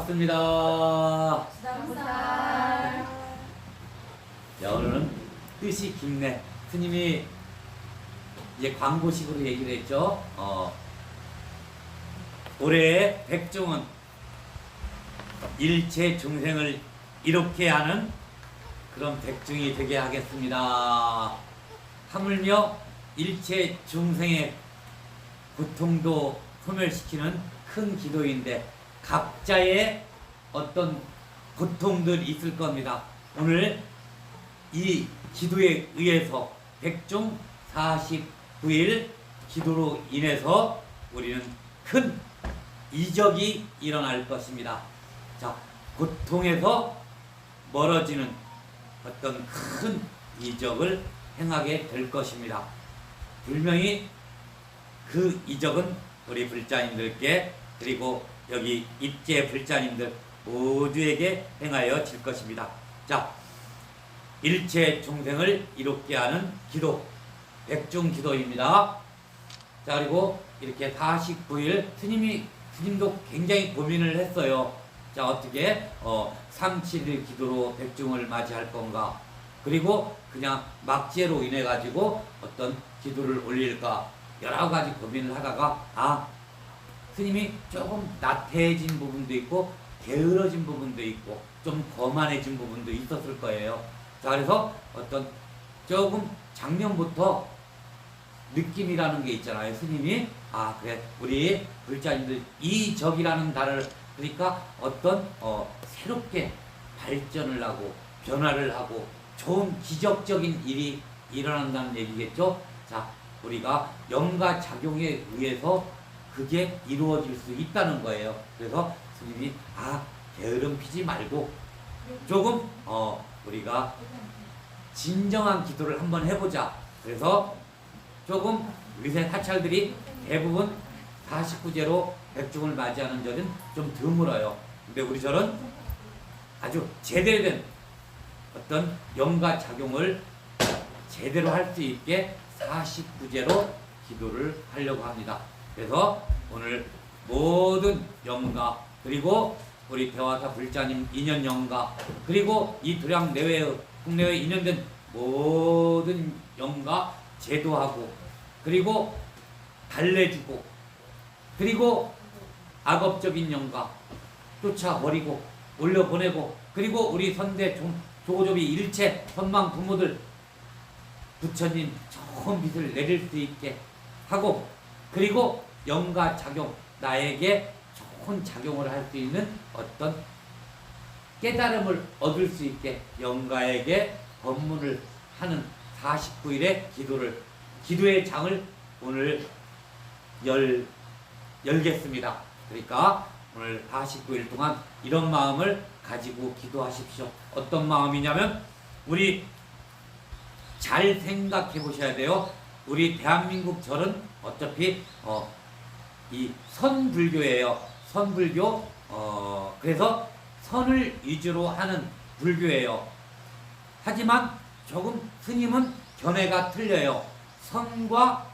반갑습니다. 감사합니다. 자, 오늘은 뜻이 깊네. 스님이 이제 광고식으로 얘기를 했죠. 올해의 백종은 일체 중생을 이롭게 하는 그런 백중이 되게 하겠습니다. 하물며 일체 중생의 고통도 소멸시키는 큰 기도인데 각자의 어떤 고통들 있을 겁니다. 오늘 이 기도에 의해서 백중 49일 기도로 인해서 우리는 큰 이적이 일어날 것입니다. 자, 고통에서 멀어지는 어떤 큰 이적을 행하게 될 것입니다. 분명히 그 이적은 우리 불자님들께 그리고 여기 입제 불자님들 모두에게 행하여질 것입니다. 자, 일체 중생을 이롭게 하는 기도, 백중 기도입니다. 자, 그리고 이렇게 49일 스님도 굉장히 고민을 했어요. 자, 어떻게 37일 기도로 백중을 맞이할 건가? 그리고 그냥 막제로 인해 가지고 어떤 기도를 올릴까? 여러 가지 고민을 하다가 스님이 조금 나태해진 부분도 있고 게으러진 부분도 있고 좀 거만해진 부분도 있었을 거예요. 자, 그래서 어떤 조금 작년부터 느낌이라는 게 있잖아요. 스님이 그래, 우리 불자님들 이적이라는 달을 그러니까 어떤 새롭게 발전을 하고 변화를 하고 좋은 기적적인 일이 일어난다는 얘기겠죠. 자, 우리가 영가 작용에 의해서 그게 이루어질 수 있다는 거예요. 그래서 스님이 게으름 피지 말고 조금 우리가 진정한 기도를 한번 해보자. 그래서 조금 위세 사찰들이 대부분 49제로 백중을 맞이하는 절은 좀 드물어요. 근데 우리 절은 아주 제대로 된 어떤 영가 작용을 제대로 할 수 있게 49제로 기도를 하려고 합니다. 그래서 오늘 모든 영가 그리고 우리 대화사 불자님 인연 영가 그리고 이 도량 내외의 국내외 인연된 모든 영가 제도하고 그리고 달래주고 그리고 악업적인 영가 쫓아버리고 올려보내고 그리고 우리 선대 조조비 일체 선망 부모들 부처님 좋은 빛을 내릴 수 있게 하고 그리고 영가 작용 나에게 좋은 작용을 할 수 있는 어떤 깨달음을 얻을 수 있게 영가에게 법문을 하는 49일의 기도의 장을 오늘 열겠습니다. 그러니까 오늘 49일 동안 이런 마음을 가지고 기도하십시오. 어떤 마음이냐면 우리 잘 생각해 보셔야 돼요. 우리 대한민국 절은 어차피 이 선불교예요. 선불교 그래서 선을 위주로 하는 불교예요. 하지만 조금 스님은 견해가 틀려요. 선과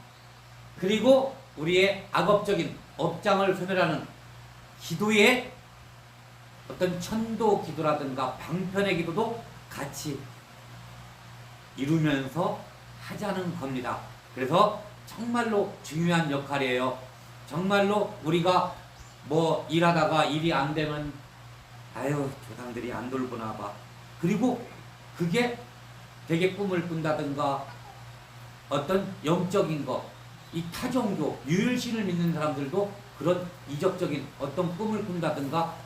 그리고 우리의 악업적인 업장을 소멸하는 기도의 어떤 천도 기도라든가 방편의 기도도 같이 이루면서 하자는 겁니다. 그래서 정말로 중요한 역할이에요. 정말로 우리가 뭐 일하다가 일이 안 되면 조상들이 안 돌보나 봐. 그리고 그게 되게 꿈을 꾼다든가 어떤 영적인 거, 이 타종교, 유일신을 믿는 사람들도 그런 이적적인 어떤 꿈을 꾼다든가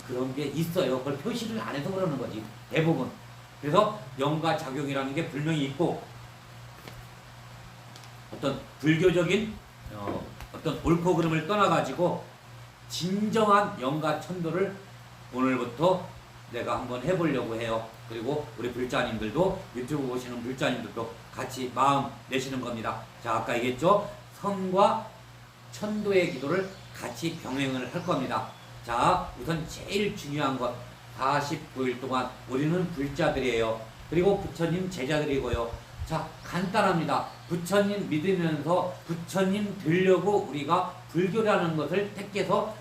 그런 게 있어요. 그걸 표시를 안 해서 그러는 거지, 대부분. 그래서 영가 작용이라는 게 분명히 있고 어떤 불교적인 어떤 옳고 그름을 떠나가지고 진정한 영가 천도를 오늘부터 내가 한번 해보려고 해요. 그리고 우리 불자님들도 유튜브 보시는 불자님들도 같이 마음 내시는 겁니다. 자, 아까 얘기했죠? 선과 천도의 기도를 같이 병행을 할 겁니다. 자, 우선 제일 중요한 것 49일 동안 우리는 불자들이에요. 그리고 부처님 제자들이고요. 자, 간단합니다. 부처님 믿으면서 부처님 되려고 우리가 불교라는 것을 택해서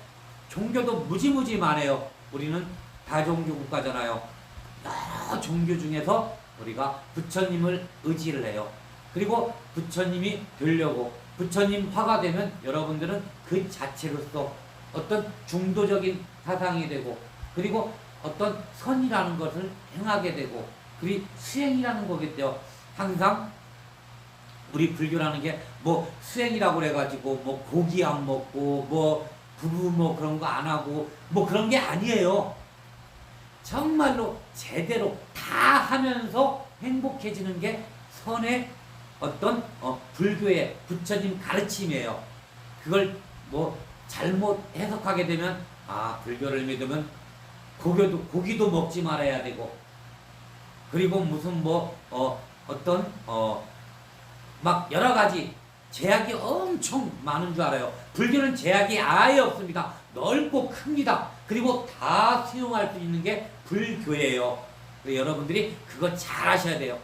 종교도 무지무지 많아요. 우리는 다종교 국가잖아요. 여러 종교 중에서 우리가 부처님을 의지를 해요. 그리고 부처님이 되려고 부처님 화가 되면 여러분들은 그 자체로서 어떤 중도적인 사상이 되고 그리고 어떤 선이라는 것을 행하게 되고 그리고 수행이라는 거겠죠. 항상 우리 불교라는 게 뭐 수행이라고 그래가지고 뭐 고기 안 먹고 뭐 부부 뭐 그런 거 안 하고 뭐 그런 게 아니에요. 정말로 제대로 다 하면서 행복해지는 게 선의 어떤 불교의 부처님 가르침이에요. 그걸 뭐 잘못 해석하게 되면 불교를 믿으면 고기도 먹지 말아야 되고 그리고 무슨 뭐 어떤 막 여러 가지 제약이 엄청 많은 줄 알아요. 불교는 제약이 아예 없습니다. 넓고 큽니다. 그리고 다 수용할 수 있는 게 불교예요. 여러분들이 그거 잘 아셔야 돼요.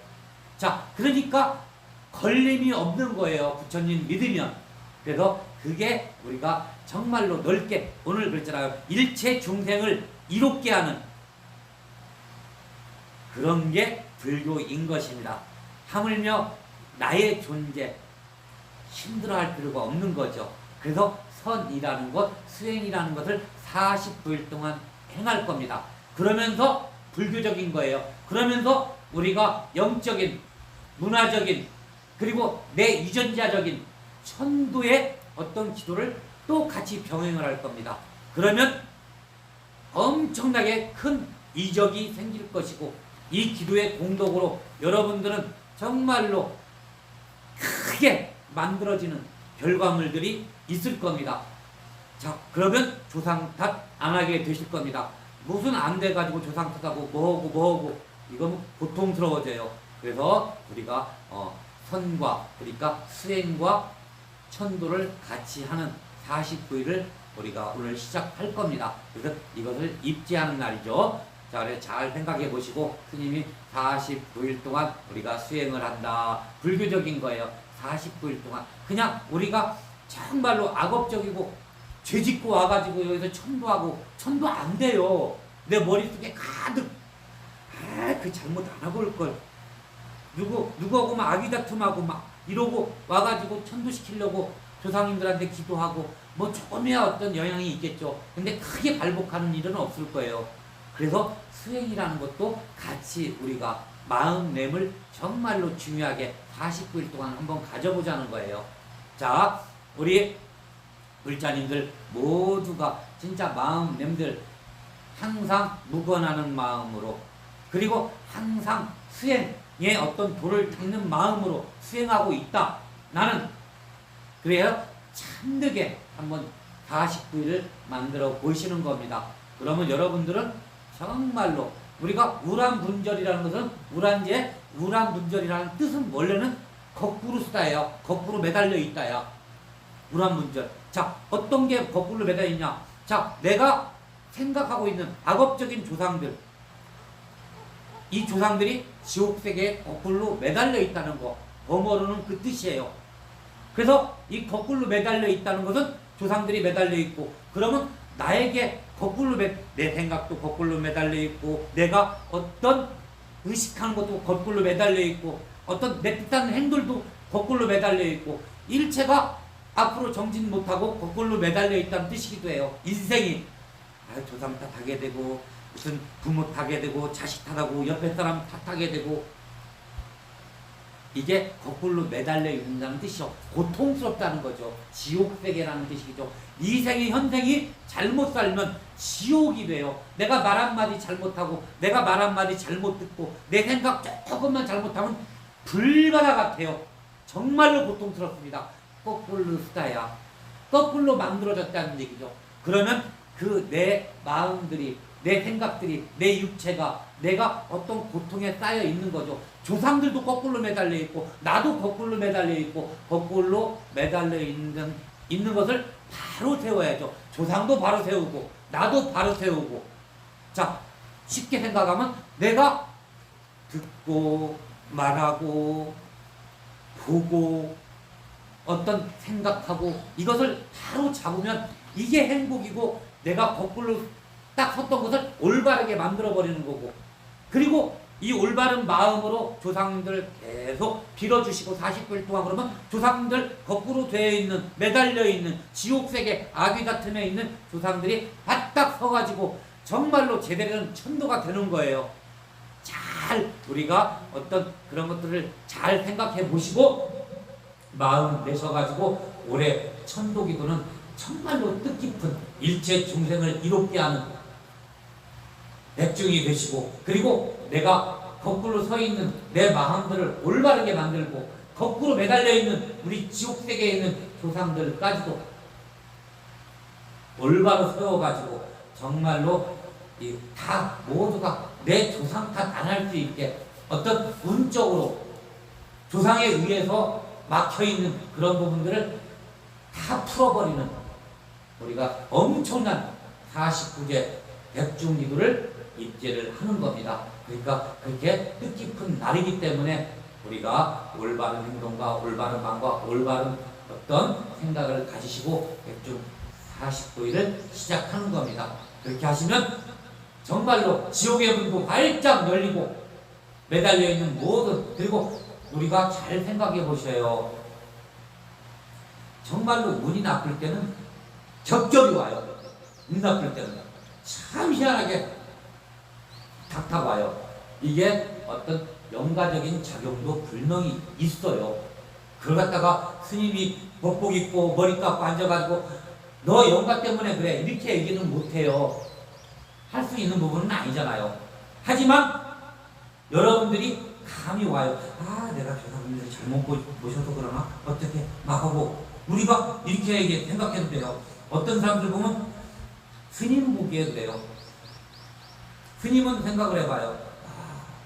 자, 그러니까 걸림이 없는 거예요. 부처님 믿으면. 그래서 그게 우리가 정말로 넓게 오늘 그랬잖아요. 일체 중생을 이롭게 하는 그런 게 불교인 것입니다. 하물며 나의 존재 힘들어할 필요가 없는 거죠. 그래서 선이라는 것, 수행이라는 것을 49일 동안 행할 겁니다. 그러면서 불교적인 거예요. 그러면서 우리가 영적인, 문화적인, 그리고 내 유전자적인 천도의 어떤 기도를 또 같이 병행을 할 겁니다. 그러면 엄청나게 큰 이적이 생길 것이고 이 기도의 공덕으로 여러분들은 정말로 크게 만들어지는 결과물들이 있을 겁니다. 자, 그러면 조상 탓 안 하게 되실 겁니다. 무슨 안 돼가지고 조상 탓하고 뭐하고 이건 고통스러워져요. 그래서 우리가 선과 그러니까 수행과 천도를 같이 하는 49일을 우리가 오늘 시작할 겁니다. 그래서 이것을 입지하는 날이죠. 자, 그래서 잘 생각해 보시고 스님이 49일 동안 우리가 수행을 한다. 불교적인 거예요. 49일 동안 그냥 우리가 정말로 악업적이고 죄짓고 와가지고 여기서 천도 안 돼요. 내 머릿속에 가득 그 잘못 안 하고 올걸 누구하고 막 아기다툼하고 막 이러고 와가지고 천도시키려고 조상님들한테 기도하고 뭐 조금이야 어떤 영향이 있겠죠. 근데 크게 발복하는 일은 없을 거예요. 그래서 수행이라는 것도 같이 우리가 마음냄을 정말로 중요하게 49일 동안 한번 가져보자는 거예요. 자, 우리 불자님들 모두가 진짜 마음냄들 항상 묵어나는 마음으로 그리고 항상 수행의 어떤 도를 닦는 마음으로 수행하고 있다. 나는 그래요. 참되게 한번 49일을 만들어 보시는 겁니다. 그러면 여러분들은 정말로 우리가 우란분절이라는 것은 우란분절이라는 뜻은 원래는 거꾸로 쓰다예요. 거꾸로 매달려 있다야. 우란분절. 자, 어떤 게 거꾸로 매달려 있냐? 자, 내가 생각하고 있는 악업적인 조상들, 이 조상들이 지옥세계에 거꾸로 매달려 있다는 거, 범어로는 그 뜻이에요. 그래서 이 거꾸로 매달려 있다는 것은 조상들이 매달려 있고, 그러면 나에게 거꾸로 내 생각도 거꾸로 매달려 있고, 내가 어떤 의식하는 것도 거꾸로 매달려 있고, 어떤 내 뜻하는 행동도 거꾸로 매달려 있고, 일체가 앞으로 정진 못하고 거꾸로 매달려 있다는 뜻이기도 해요. 인생이 조상 탓하게 되고 무슨 부모 탓하게 되고 자식 탓하고 옆에 사람 탓하게 되고 이게 거꾸로 매달려 있는다는 뜻이죠. 고통스럽다는 거죠. 지옥세계라는 뜻이죠. 이 생이 현생이 잘못 살면 지옥이 돼요. 내가 말 한마디 잘못하고 내가 말 한마디 잘못 듣고 내 생각 조금만 잘못하면 불바다 같아요. 정말로 고통스럽습니다. 거꾸로 쓰다야. 거꾸로 만들어졌다는 얘기죠. 그러면 그 내 마음들이 내 생각들이 내 육체가 내가 어떤 고통에 쌓여 있는 거죠. 조상들도 거꾸로 매달려 있고 나도 거꾸로 매달려 있고 거꾸로 매달려 있는 것을 바로 세워야죠. 조상도 바로 세우고 나도 바로 세우고. 자, 쉽게 생각하면 내가 듣고 말하고 보고 어떤 생각하고 이것을 바로 잡으면 이게 행복이고 내가 거꾸로 바닥 섰던 것을 올바르게 만들어 버리는 거고, 그리고 이 올바른 마음으로 조상들 계속 빌어주시고 40일 동안, 그러면 조상들 거꾸로 되어 있는, 매달려 있는 지옥세계 아귀 같음에 있는 조상들이 바닥 서가지고 정말로 제대로 된 천도가 되는 거예요. 잘 우리가 어떤 그런 것들을 잘 생각해 보시고 마음 내셔가지고 올해 천도기도는 정말로 뜻깊은 일체 중생을 이롭게 하는 백중이 되시고, 그리고 내가 거꾸로 서 있는 내 마음들을 올바르게 만들고 거꾸로 매달려 있는 우리 지옥세계에 있는 조상들까지도 올바로 세워가지고 정말로 다 모두가 내 조상 탓 안 할 수 있게 어떤 운적으로 조상에 의해서 막혀있는 그런 부분들을 다 풀어버리는 우리가 엄청난 49제 백중기도를 입제를 하는 겁니다. 그러니까 그렇게 뜻깊은 날이기 때문에 우리가 올바른 행동과 올바른 마음과 올바른 어떤 생각을 가지시고 백중 49일을 시작하는 겁니다. 그렇게 하시면 정말로 지옥의 문도 활짝 열리고 매달려 있는 모든, 그리고 우리가 잘 생각해 보셔요. 정말로 운이 나쁠 때는 격절이 와요. 운 나쁠 때는 참 희한하게 탁탁 와요. 이게 어떤 영가적인 작용도 분명히 있어요. 그걸 갖다가 스님이 법복 입고 머리 깎고 앉아가지고 너 영가 때문에 그래 이렇게 얘기는 못해요. 할 수 있는 부분은 아니잖아요. 하지만 여러분들이 감이 와요. 아, 내가 조상님들이 잘못 보셔서 그러나 어떻게 막 하고 우리가 이렇게 생각해도 돼요. 어떤 사람들 보면 스님 보기에 그래요. 스님은 생각을 해봐요.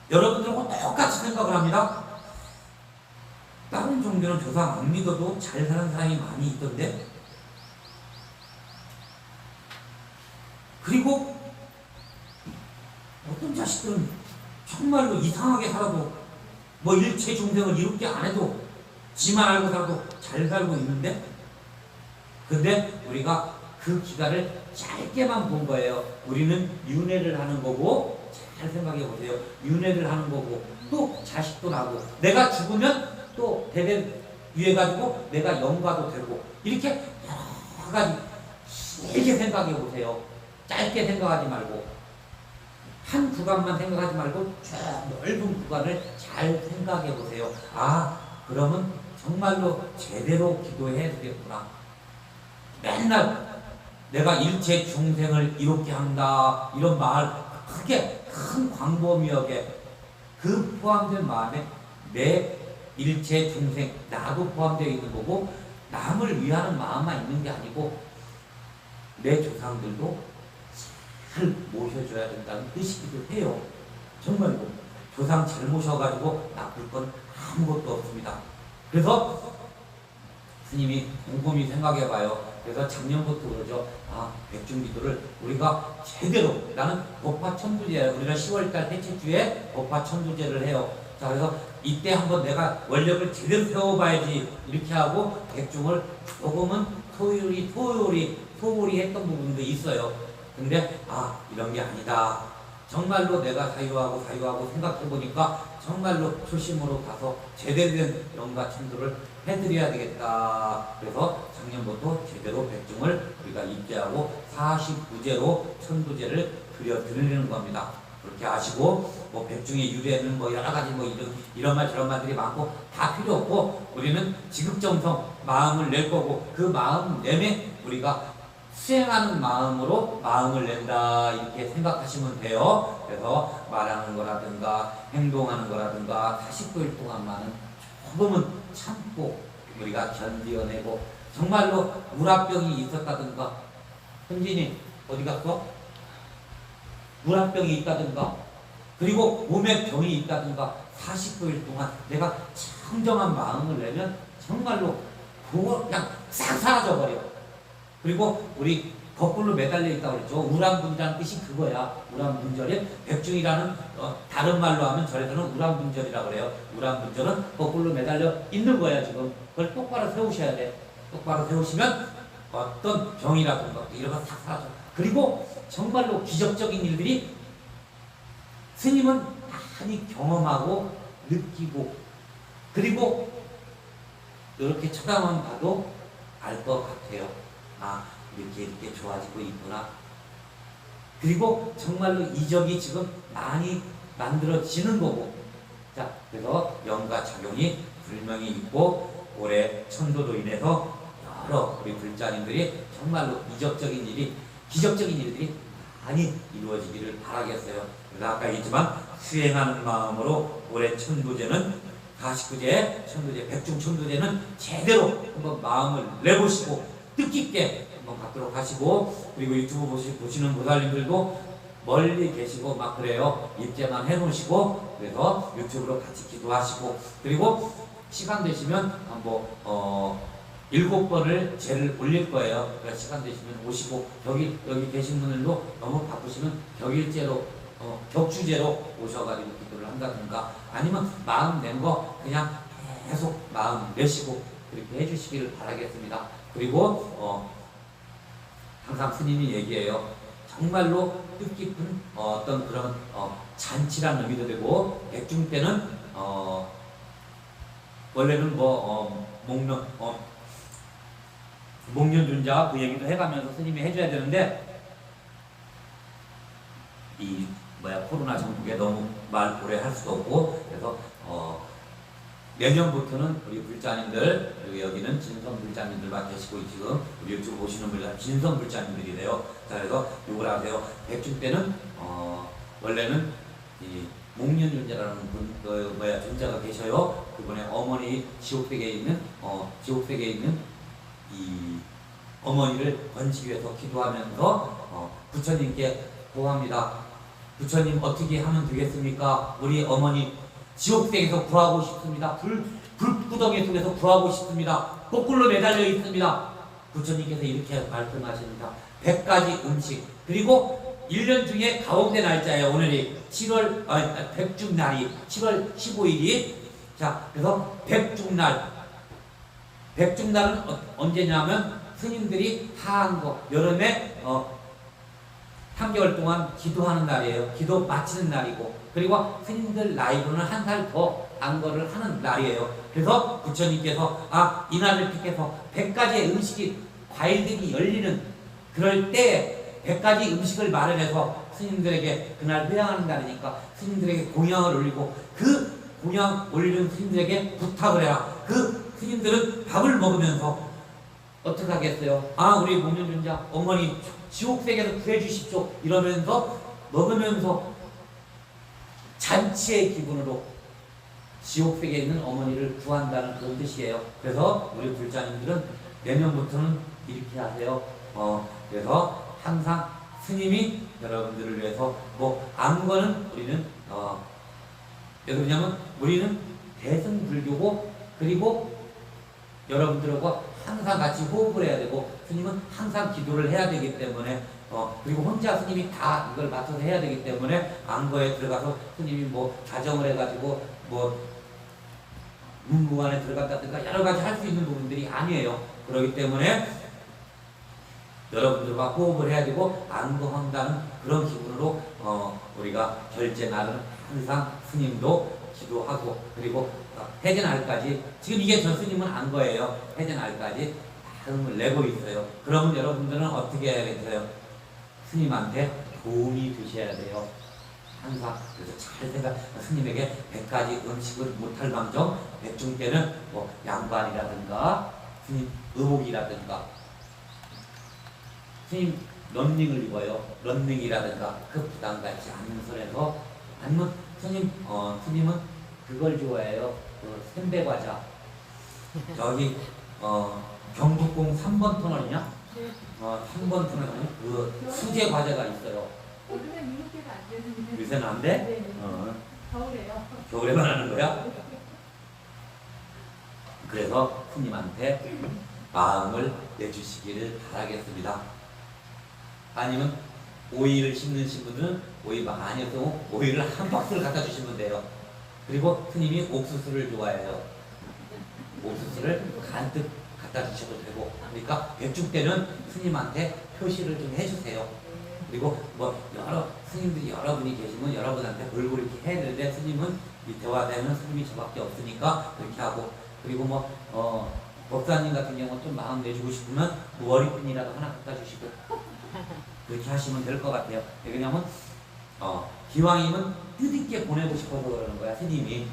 여러분들하고 똑같이 생각을 합니다. 다른 종교는 조상 안 믿어도 잘 사는 사람이 많이 있던데, 그리고 어떤 자식들은 정말로 이상하게 살아도 뭐 일체 중생을 이롭게 안 해도 지만 알고 살아도 잘 살고 있는데, 근데 우리가 그 기간을 짧게만 본 거예요. 우리는 윤회를 하는 거고, 잘 생각해 보세요. 윤회를 하는 거고, 또 자식도 나고, 내가 죽으면 또 대대 위해 가지고 내가 영가도 되고, 이렇게 여러 가지 길게 생각해 보세요. 짧게 생각하지 말고, 한 구간만 생각하지 말고 쭉 넓은 구간을 잘 생각해 보세요. 아, 그러면 정말로 제대로 기도해야 되겠구나. 맨날 내가 일체 중생을 이롭게 한다 이런 말 크게 큰 광범위하게 그 포함된 마음에 내 일체 중생 나도 포함되어 있는 거고, 남을 위하는 마음만 있는 게 아니고 내 조상들도 잘 모셔줘야 된다는 뜻이기도 해요. 정말로 조상 잘 모셔가지고 나쁠 건 아무것도 없습니다. 그래서 스님이 곰곰이 생각해봐요. 그래서 작년부터 그러죠. 아, 백중기도를 우리가 제대로, 나는 법화천두제예요. 우리가 10월달 대체 주에 법화천두제를 해요. 자, 그래서 이때 한번 내가 원력을 제대로 세워봐야지 이렇게 하고 백중을 조금은 소홀히 했던 부분도 있어요. 근데 아, 이런 게 아니다. 정말로 내가 사유하고 생각해보니까 정말로 초심으로 가서 제대로 된 영가 천도를 해드려야 되겠다. 그래서 작년부터 제대로 백중을 우리가 입제하고 49제로 천도제를 드리는 겁니다. 그렇게 아시고, 뭐 백중의 유래는 뭐 여러 가지 뭐 이런 말 저런 말들이 많고 다 필요 없고, 우리는 지극정성 마음을 낼 거고, 그 마음 내면 우리가 수행하는 마음으로 마음을 낸다 이렇게 생각하시면 돼요. 그래서 말하는 거라든가 행동하는 거라든가 49일 동안만은 조금은 참고 우리가 견디어내고, 정말로 물압병이 있었다든가, 현진이 어디 갔어? 물압병이 있다든가, 그리고 몸에 병이 있다든가 49일 동안 내가 청정한 마음을 내면 정말로 그거 그냥 싹 사라져버려. 그리고 우리 거꾸로 매달려 있다고 그랬죠. 우람분이라는 뜻이 그거야. 우람분절이 백중이라는 다른 말로 하면 절에서는 우람분절이라고 그래요. 우람분절은 거꾸로 매달려 있는 거야 지금. 그걸 똑바로 세우셔야 돼. 똑바로 세우시면 어떤 병이라든가 이런 거 다 사라져. 그리고 정말로 기적적인 일들이 스님은 많이 경험하고 느끼고 그리고 이렇게 쳐다만 봐도 알 것 같아요. 아, 이렇게 좋아지고 있구나. 그리고 정말로 이적이 지금 많이 만들어지는 거고. 자, 그래서 영과 작용이 분명히 있고 올해 천도로 인해서 여러 우리 불자님들이 정말로 이적적인 일이 기적적인 일들이 많이 이루어지기를 바라겠어요. 그래서 아까 얘기했지만 수행하는 마음으로 올해 천도제는 49제 천도제 백중 천도제는 제대로 한번 마음을 내보시고 뜻깊게 한번 갖도록 하시고 그리고 유튜브 보시는 보살님들도 멀리 계시고 막 그래요. 입제만 해놓으시고 그래서 유튜브로 같이 기도하시고 그리고 시간 되시면 한번 7번을 제를 올릴 거예요. 그러니까 시간 되시면 오시고 여기 계신 분들도 너무 바쁘시면 격일제로 격주제로 오셔가지고 기도를 한다든가 아니면 마음 낸 거 그냥 계속 마음 내시고 그렇게 해주시기를 바라겠습니다. 그리고 항상 스님이 얘기해요. 정말로 뜻깊은 어떤 그런 잔치라는 의미도 되고 백중 때는 원래는 목련준자 그 얘기도 해가면서 스님이 해줘야 되는데 이 코로나 정국에 너무 말 오래 할 수도 없고 그래서 내년부터는 우리 불자님들 그리고 여기는 진선 불자님들만 계시고 지금 우리 유튜브 보시는 분들 진선 불자님들이래요. 자, 그래서 요걸 아세요. 백중 때는 원래는 이 목련준자라는 존자가 계셔요. 그분의 어머니 지옥세계에 있는 이 어머니를 건지기 위해서 기도하면서 부처님께 구합니다. 부처님 어떻게 하면 되겠습니까? 우리 어머니 지옥세계에서 구하고 싶습니다. 불구덩이 속에서 구하고 싶습니다. 거꾸로 매달려 있습니다. 부처님께서 이렇게 말씀하십니다. 100가지 음식 그리고 1년 중에 가운데 날짜예요. 오늘이 백중날이 7월 15일이 자 그래서 백중날은 언제냐면 스님들이 하한 거 여름에 3개월 동안 기도하는 날이에요. 기도 마치는 날이고 그리고 스님들 나이로는 한 살 더 안거를 하는 날이에요. 그래서 부처님께서 이날을 픽해서 100가지의 음식이 과일들이 열리는 그럴 때 100가지 음식을 마련해서 스님들에게 그날 회양하는 날이니까 스님들에게 공양을 올리고 그 공양 올리는 스님들에게 부탁을 해라. 그 스님들은 밥을 먹으면서 어떻게 하겠어요? 우리 목련준자 어머니 지옥세계에서 구해주십시오 이러면서 먹으면서 잔치의 기분으로 지옥세계에 있는 어머니를 구한다는 그런 뜻이에요. 그래서 우리 불자님들은 내년부터는 이렇게 하세요. 그래서 항상 스님이 여러분들을 위해서 안거는 우리는 왜냐면 우리는 대승불교고 그리고 여러분들과 항상 같이 호흡을 해야 되고 스님은 항상 기도를 해야 되기 때문에 그리고 혼자 스님이 다 이걸 맡아서 해야 되기 때문에 안거에 들어가서 스님이 자정을 해가지고 문무관에 들어갔다든가 여러 가지 할 수 있는 부분들이 아니에요. 그렇기 때문에 여러분들과 호흡을 해야 되고 안거한다는 그런 기분으로 우리가 결제 날은 항상 스님도 기도하고 그리고 해제날까지 지금 이게 전 스님은 안거예요. 해제날까지 마음을 내고 있어요. 그러면 여러분들은 어떻게 해야겠어요? 스님한테 도움이 되셔야 돼요. 항상 그래서 잘 생각 스님에게 100가지 음식을 못할 망정 백중 때는 양반이라든가 스님 의복이라든가 스님 런닝을 입어요. 런닝이라든가 그 부담 갖지 않는 선에서 아니면 스님은 그걸 좋아해요. 샘배과자 저기 경북공 3번 터널이냐? 3번 터널에 그 수제 과자가 있어요. 요즘엔 이렇게가 안 되는데. 요새는 안 돼? 네. 겨울에요. 겨울에만 하는 거야? 그래서 스님한테 마음을 내주시기를 바라겠습니다. 아니면 오이를 심는 분들은 오이 많이 해서 오이를 한 박스를 갖다 주시면 돼요. 그리고 스님이 옥수수를 좋아해요. 옥수수를 갖다 주셔도 되고, 그러니까 백중 때는 스님한테 표시를 좀 해주세요. 그리고 뭐 여러 스님들이 여러분이 계시면 여러분한테 골고루 이렇게 해야 되는데, 스님은 이 대화되는 스님이 저밖에 없으니까 그렇게 하고, 그리고 뭐 법사님 같은 경우는 좀 마음 내주고 싶으면 뭐 머리핀이라도 하나 갖다 주시고 그렇게 하시면 될 것 같아요. 왜냐면 기왕이면 뜻있게 보내고 싶어서 그러는 거야. 스님이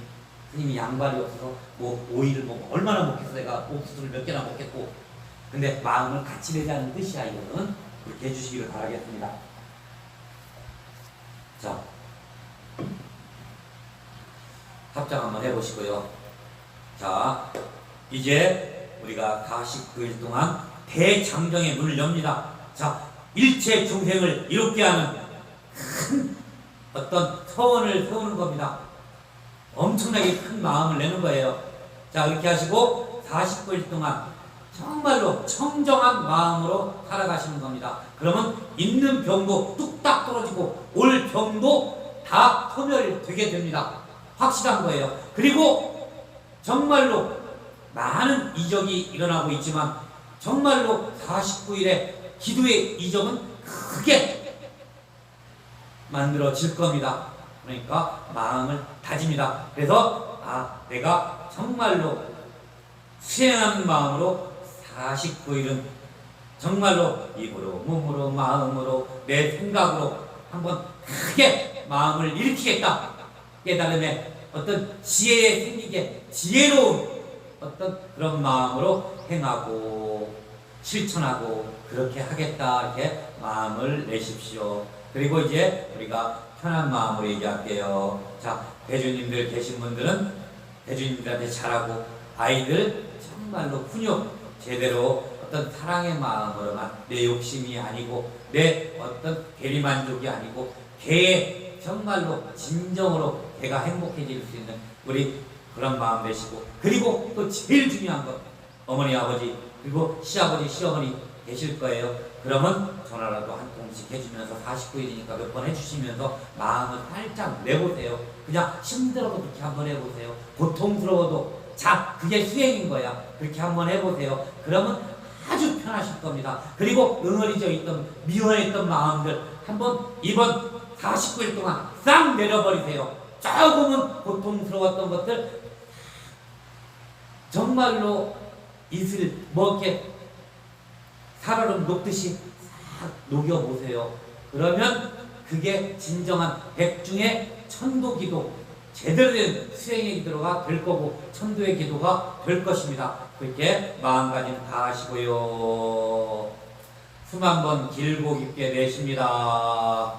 양발이 없어서 뭐 오이를 뭐 얼마나 먹겠어, 내가 옥수수를 몇 개나 먹겠고. 근데 마음을 같이 내자는 뜻이야. 이거는 그렇게 해주시기를 바라겠습니다. 자, 합장 한번 해보시고요. 자, 이제 우리가 49일 동안 대장정의 문을 엽니다. 자, 일체 중생을 이롭게 하는 큰 어떤 서원을 세우는 겁니다. 엄청나게 큰 마음을 내는 거예요. 자, 그렇게 하시고 49일 동안 정말로 청정한 마음으로 살아가시는 겁니다. 그러면 있는 병도 뚝딱 떨어지고 올 병도 다 소멸되게 됩니다. 확실한 거예요. 그리고 정말로 많은 이적이 일어나고 있지만 정말로 49일의 기도의 이적은 크게 만들어질 겁니다. 그러니까 마음을 다집니다. 그래서 내가 정말로 수행하는 마음으로 49일은 정말로 입으로, 몸으로, 마음으로, 내 생각으로 한번 크게 마음을 일으키겠다. 깨달음에 어떤 지혜에 생기게 지혜로운 어떤 그런 마음으로 행하고 실천하고 그렇게 하겠다. 이렇게 마음을 내십시오. 그리고 이제 우리가 편한 마음으로 얘기할게요. 자, 대주님들 계신 분들은 대주님들한테 잘하고, 아이들 정말로 훈육 제대로 어떤 사랑의 마음으로만, 내 욕심이 아니고 내 어떤 대리만족이 아니고 걔의 정말로 진정으로 걔가 행복해질 수 있는 우리 그런 마음 되시고, 그리고 또 제일 중요한 것, 어머니 아버지 그리고 시아버지 시어머니 계실 거예요. 그러면 전화라도 한 통씩 해주면서 49일이니까 몇 번 해주시면서 마음을 살짝 내보세요. 그냥 힘들어도 그렇게 한번 해보세요. 고통스러워도 그게 수행인 거야. 그렇게 한번 해보세요. 그러면 아주 편하실 겁니다. 그리고 응어리져 있던 미워했던 마음들 한번 이번 49일 동안 싹 내려버리세요. 조금은 고통스러웠던 것들 정말로 이슬 이렇게 살얼음 녹듯이 싹 녹여보세요. 그러면 그게 진정한 백중의 천도기도, 제대로 된 수행의 기도가 될 거고 천도의 기도가 될 것입니다. 그렇게 마음가짐 다 하시고요. 숨 한번 길고 깊게 내쉽니다.